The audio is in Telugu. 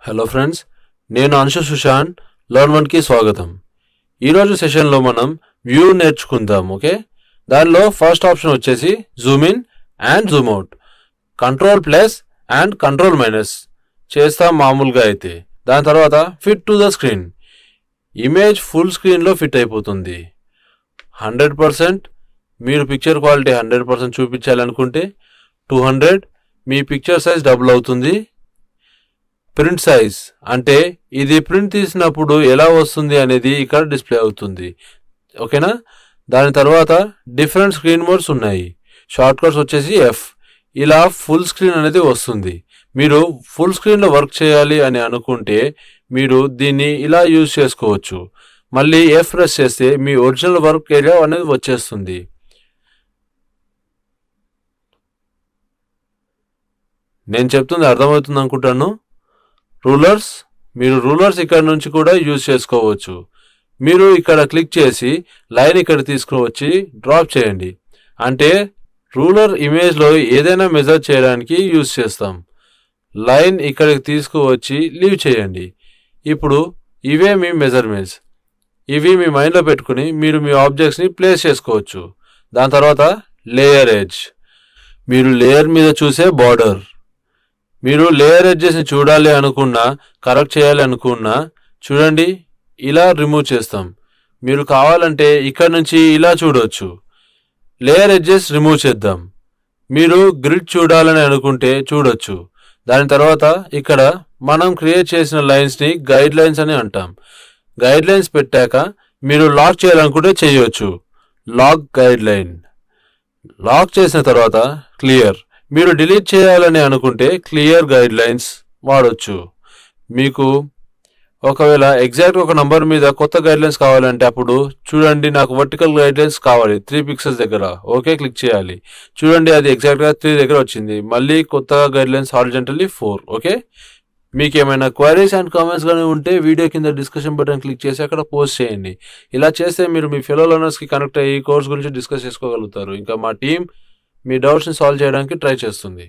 హలో ఫ్రెండ్స్, నేను అంశు సుశాంత్ లర్న్ వన్కి స్వాగతం. ఈరోజు సెషన్లో మనం వ్యూ నేర్చుకుందాం. ఓకే, దానిలో ఫస్ట్ ఆప్షన్ వచ్చేసి Zoom in and Zoom out, control plus and control minus చేస్తాం మామూలుగా అయితే. దాని తర్వాత fit to the screen, image full స్క్రీన్లో ఫిట్ అయిపోతుంది. 100% మీరు పిక్చర్ క్వాలిటీ 100% చూపించాలనుకుంటే 200 మీ పిక్చర్ సైజ్ డబుల్ అవుతుంది. ప్రింట్ సైజ్ అంటే ఇది ప్రింట్ తీసినప్పుడు ఎలా వస్తుంది అనేది ఇక్కడ డిస్ప్లే అవుతుంది. ఓకేనా. దాని తర్వాత డిఫరెంట్ స్క్రీన్ మోడ్స్ ఉన్నాయి. షార్ట్ కట్స్ వచ్చేసి ఎఫ్, ఇలా ఫుల్ స్క్రీన్ అనేది వస్తుంది. మీరు ఫుల్ స్క్రీన్లో వర్క్ చేయాలి అని అనుకుంటే మీరు దీన్ని ఇలా యూజ్ చేసుకోవచ్చు. మళ్ళీ ఎఫ్ ప్రెస్ చేస్తే మీ ఒరిజినల్ వర్క్ ఏరియా అనేది వచ్చేస్తుంది. నేను చెప్తుంది అర్థమవుతుంది అనుకుంటాను. రూలర్స్, మీరు రూలర్స్ ఇక్కడ నుంచి కూడా యూజ్ చేసుకోవచ్చు. మీరు ఇక్కడ క్లిక్ చేసి లైన్ ఇక్కడ తీసుకువచ్చి డ్రాప్ చేయండి. అంటే రూలర్ ఇమేజ్లో ఏదైనా మెజర్ చేయడానికి యూజ్ చేస్తాం. లైన్ ఇక్కడికి తీసుకువచ్చి లీవ్ చేయండి. ఇప్పుడు ఇవే మీ మెజర్మెంట్స్. ఇవి మీ మైండ్లో పెట్టుకుని మీరు మీ ఆబ్జెక్ట్స్ని ప్లేస్ చేసుకోవచ్చు. దాని తర్వాత లేయర్ ఎడ్జ్, మీరు లేయర్ మీద చూసే బార్డర్. మీరు లేయర్ ఎడ్జెస్ని చూడాలి అనుకున్నా, కరెక్ట్ చేయాలి అనుకున్నా చూడండి ఇలా రిమూవ్ చేస్తాం. మీరు కావాలంటే ఇక్కడ నుంచి ఇలా చూడవచ్చు. లేయర్ ఎడ్జెస్ రిమూవ్ చేద్దాం. మీరు గ్రిడ్ చూడాలని అనుకుంటే చూడొచ్చు. దాని తర్వాత ఇక్కడ మనం క్రియేట్ చేసిన లైన్స్ని గైడ్ లైన్స్ అని అంటాం. గైడ్ లైన్స్ పెట్టాక మీరు లాక్ చేయాలనుకుంటే చేయవచ్చు. Lock guide line. లాక్ చేసిన తర్వాత క్లియర్. మీరు డిలీట్ చేయాలని అనుకుంటే క్లియర్ గైడ్ లైన్స్ వాడచ్చు. మీకు ఒకవేళ ఎగ్జాక్ట్ ఒక నంబర్ మీద కొత్త గైడ్ లైన్స్ కావాలంటే అప్పుడు చూడండి, నాకు వర్టికల్ గైడ్ లైన్స్ కావాలి 3 పిక్సెల్స్ దగ్గర. ఓకే, క్లిక్ చేయాలి. చూడండి అది ఎగ్జాక్ట్గా 3 దగ్గర వచ్చింది. మళ్ళీ కొత్త గైడ్ లైన్స్ హారిజాంటల్లీ 4. ఓకే, మీకు ఏమైనా క్వైరీస్ అండ్ కామెంట్స్ కానీ ఉంటే వీడియో కింద డిస్కషన్ బటన్ క్లిక్ చేసి అక్కడ పోస్ట్ చేయండి. ఇలా చేస్తే మీరు మీ ఫెలో లర్నర్స్కి కనెక్ట్ అయ్యి కోర్స్ గురించి డిస్కస్ చేసుకోగలుగుతారు. ఇంకా మా టీం మీ డౌట్స్ని సాల్వ్ చేయడానికి ట్రై చేస్తుంది.